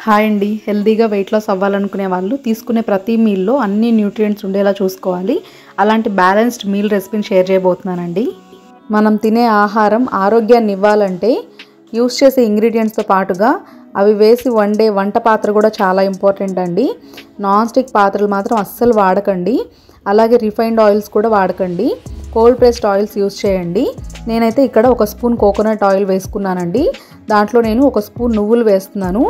Hi అండి. హెల్తీగా weight loss అవ్వాలనుకునే వాళ్ళు తీసుకునే ప్రతి మీల్లో అన్ని న్యూట్రియంట్స్ ఉండేలా చూసుకోవాలి. అలాంటి బ్యాలెన్స్డ్ మీల్ రెసిపీని షేర్ చేయబోతున్నానండి. మనం తినే ఆహారం ఆరోగ్యాన్ని ఇవ్వాలంటే యూస్ చేసే ఇంగ్రీడియంట్స్తో పాటుగా అవి వేసి వండే వంట పాత్ర కూడా చాలా ఇంపార్టెంట్ అండి. నాన్ స్టిక్ పాత్రలు మాత్రం అస్సలు వాడకండి. అలాగే రిఫైన్డ్ ఆయిల్స్ కూడా వాడకండి. కోల్డ్ ప్రెస్డ్ ఆయిల్స్ యూస్ చేయండి. నేనైతే ఇక్కడ 1 స్పూన్ కోకోనట్ ఆయిల్ వేసుకున్నానండి. దాంట్లో నేను 1 స్పూన్ నువ్వులు వేస్తున్నాను.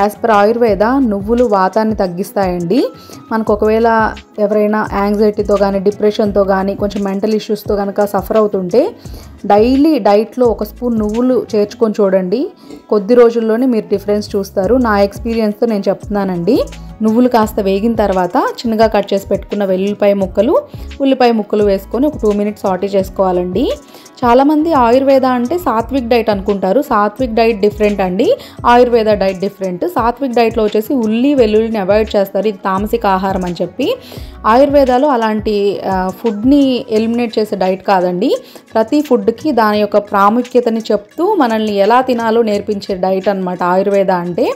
యాజ్ పర్ ఆయుర్వేద నువ్వులు వాతాన్ని తగ్గిస్తాయండి. మనకు ఒకవేళ ఎవరైనా యాంగ్జైటీతో కానీ డిప్రెషన్తో కానీ కొంచెం మెంటల్ ఇష్యూస్తో కనుక సఫర్ అవుతుంటే డైలీ డైట్లో 1 స్పూన్ నువ్వులు చేర్చుకొని చూడండి. కొద్ది రోజుల్లోనే మీరు డిఫరెన్స్ చూస్తారు. నా ఎక్స్పీరియన్స్తో నేను చెప్తున్నానండి. నువ్వులు కాస్త వేగిన తర్వాత చిన్నగా కట్ చేసి పెట్టుకున్న వెల్లుల్లిపాయ ముక్కలు, ఉల్లిపాయ ముక్కలు వేసుకొని ఒక 2 మినిట్స్ సాటే చేసుకోవాలండి. చాలామంది ఆయుర్వేద అంటే సాత్విక్ డైట్ అనుకుంటారు. సాత్విక్ డైట్ డిఫరెంట్ అండి, ఆయుర్వేద డైట్ డిఫరెంట్. సాత్విక్ డైట్లో వచ్చేసి వెల్లుల్లిని అవాయిడ్ చేస్తారు, ఇది తామసిక ఆహారం అని చెప్పి. ఆయుర్వేదాలో అలాంటి ఫుడ్ని ఎలిమినేట్ చేసే డైట్ కాదండి. ప్రతి ఫుడ్కి దాని యొక్క ప్రాముఖ్యతని చెప్తూ మనల్ని ఎలా తినాలో నేర్పించే డైట్ అనమాట ఆయుర్వేద అంటే.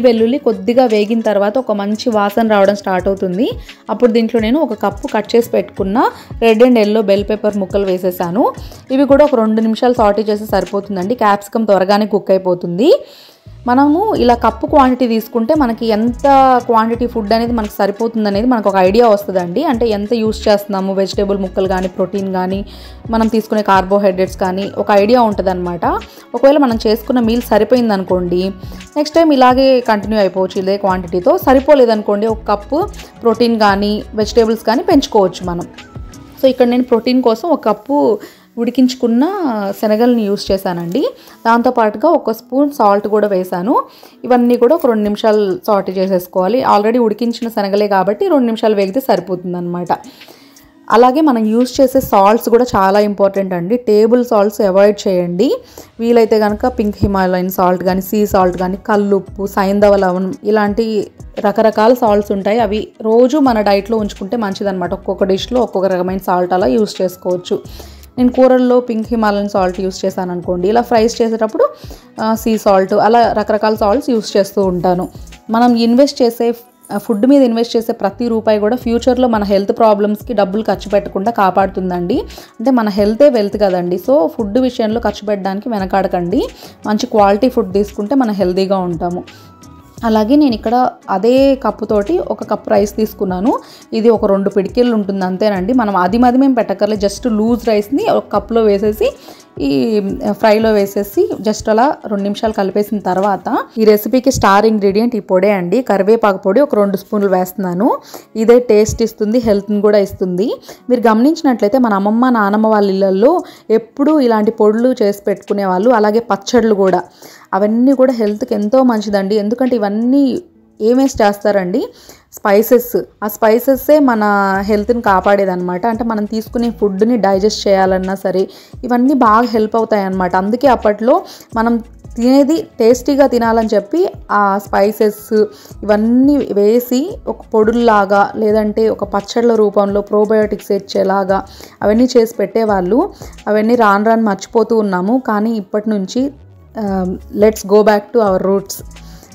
వెల్లుల్లి కొద్దిగా వేగిన తర్వాత ఒక మంచి వాసన రావడం స్టార్ట్ అవుతుంది. అప్పుడు దీంట్లో నేను 1 కప్పు కట్ చేసి పెట్టుకున్న red and yellow bell pepper ముక్కలు వేసేసాను. ఇవి కూడా ఒక 2 నిమిషాలు సాటే చేస్తే సరిపోతుందండి. క్యాప్సికమ్ త్వరగానే కుక్ అయిపోతుంది. మనము ఇలా కప్పు క్వాంటిటీ తీసుకుంటే మనకి ఎంత క్వాంటిటీ ఫుడ్ అనేది మనకు సరిపోతుంది అనేది మనకు ఒక ఐడియా వస్తుందండి. అంటే ఎంత యూస్ చేస్తున్నాము, వెజిటేబుల్ ముక్కలు కానీ, ప్రోటీన్ కానీ, మనం తీసుకునే కార్బోహైడ్రేట్స్ కానీ ఒక ఐడియా ఉంటుంది అనమాట. ఒకవేళ మనం చేసుకున్న మీల్ సరిపోయింది అనుకోండి, నెక్స్ట్ టైం ఇలాగే కంటిన్యూ అయిపోవచ్చు ఇదే క్వాంటిటీతో. సరిపోలేదనుకోండి 1 కప్పు ప్రోటీన్ కానీ వెజిటేబుల్స్ కానీ పెంచుకోవచ్చు మనం. సో ఇక్కడ నేను ప్రోటీన్ కోసం 1 కప్పు ఉడికించుకున్న శనగలను యూస్ చేశానండి. దాంతోపాటుగా 1 స్పూన్ సాల్ట్ కూడా వేశాను. ఇవన్నీ కూడా ఒక 2 నిమిషాలు సాటే చేసేసుకోవాలి. ఆల్రెడీ ఉడికించిన శనగలే కాబట్టి 2 నిమిషాలు వేగితే సరిపోతుంది అనమాట. అలాగే మనం యూస్ చేసే సాల్ట్స్ కూడా చాలా ఇంపార్టెంట్ అండి. టేబుల్ సాల్ట్స్ అవాయిడ్ చేయండి. వీలైతే కనుక పింక్ హిమాలయన్ సాల్ట్ కానీ, సీ సాల్ట్ కానీ, కల్లుప్పు, సైంధవ లవణం ఇలాంటి రకరకాల సాల్ట్స్ ఉంటాయి. అవి రోజు మన డైట్లో ఉంచుకుంటే మంచిదన్నమాట. ఒక్కొక్క డిష్లో ఒక్కొక్క రకమైన సాల్ట్ అలా యూస్ చేసుకోవచ్చు. నేను కూరల్లో పింక్ హిమాలయన్ సాల్ట్ యూస్ చేశాను అనుకోండి, ఇలా ఫ్రైస్ చేసేటప్పుడు సీ సాల్ట్ అలా రకరకాల సాల్ట్స్ యూస్ చేస్తూ ఉంటాను. మనం ఫుడ్ మీద ఇన్వెస్ట్ చేసే ప్రతి రూపాయి కూడా ఫ్యూచర్లో మన హెల్త్ ప్రాబ్లమ్స్కి డబ్బులు ఖర్చు పెట్టకుండా కాపాడుతుందండి. అంటే మన హెల్తే వెల్త్ కదండి. సో ఫుడ్ విషయంలో ఖర్చు పెట్టడానికి వెనకాడకండి. మంచి క్వాలిటీ ఫుడ్ తీసుకుంటే మనం హెల్తీగా ఉంటాము. అలాగే నేను ఇక్కడ అదే కప్పుతోటి 1 కప్ రైస్ తీసుకున్నాను. ఇది ఒక 2 పిడికిళ్ళు ఉంటుంది అంతేనండి. మనం మేము పెట్టక్కర్లేదు. జస్ట్ లూజ్ రైస్ని 1 కప్లో వేసేసి ఈ ఫ్రైలో వేసేసి జస్ట్ అలా 2 నిమిషాలు కలిపేసిన తర్వాత ఈ రెసిపీకి స్టార్ ఇంగ్రీడియంట్ ఈ పొడే అండి. కరివేపాకు పొడి ఒక 2 స్పూన్లు వేస్తున్నాను. ఇదే టేస్ట్ ఇస్తుంది, హెల్త్ని కూడా ఇస్తుంది. మీరు గమనించినట్లయితే మన అమ్మమ్మ నానమ్మ వాళ్ళ ఇళ్ళల్లో ఎప్పుడూ ఇలాంటి పొడులు చేసి పెట్టుకునే వాళ్ళు. అలాగే పచ్చళ్ళు కూడా, అవన్నీ కూడా హెల్త్కి ఎంతో మంచిదండి. ఎందుకంటే ఇవన్నీ ఏమేసి చేస్తారండి, స్పైసెస్. ఆ స్పైసెస్సే మన హెల్త్ని కాపాడేదన్నమాట. అంటే మనం తీసుకునే ఫుడ్ని డైజెస్ట్ చేయాలన్నా సరే ఇవన్నీ బాగా హెల్ప్ అవుతాయి అన్నమాట. అందుకే అప్పట్లో మనం తినేది టేస్టీగా తినాలని చెప్పి ఆ స్పైసెస్ ఇవన్నీ వేసి ఒక పొడుల్లాగా లేదంటే ఒక పచ్చళ్ళ రూపంలో ప్రోబయోటిక్స్ ఇచ్చేలాగా అవన్నీ చేసి పెట్టేవాళ్ళు. అవన్నీ రాను మర్చిపోతూ ఉన్నాము. కానీ ఇప్పటి నుంచి let's go back to our roots.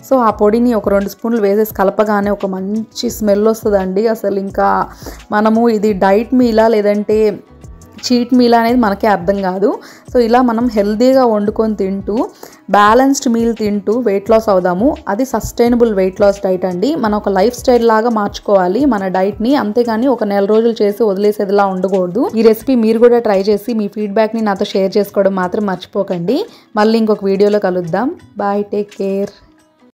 So ఆ పొడిని ఒక 2 స్పూన్లు వేసేసి కలపగానే ఒక మంచి స్మెల్ వస్తుందండి. అసలు ఇంకా మనము ఇది డైట్ మీలా లేదంటే చీట్ మీలా అనేది మనకే అర్థం కాదు. సో ఇలా మనం హెల్తీగా వండుకొని తింటూ బ్యాలెన్స్డ్ మీల్ తింటూ వెయిట్ లాస్ అవుదాము. అది సస్టైనబుల్ వెయిట్ లాస్ డైట్ అండి. మనం ఒక లైఫ్ స్టైల్ లాగా మార్చుకోవాలి మన డైట్ని. అంతేగాని ఒక 4 రోజులు చేసి వదిలేసేదిలా ఉండకూడదు. ఈ రెసిపీ మీరు కూడా ట్రై చేసి మీ ఫీడ్బ్యాక్ని నాతో షేర్ చేసుకోవడం మాత్రం మర్చిపోకండి. మళ్ళీ ఇంకొక వీడియోలో కలుద్దాం. Bye, take care.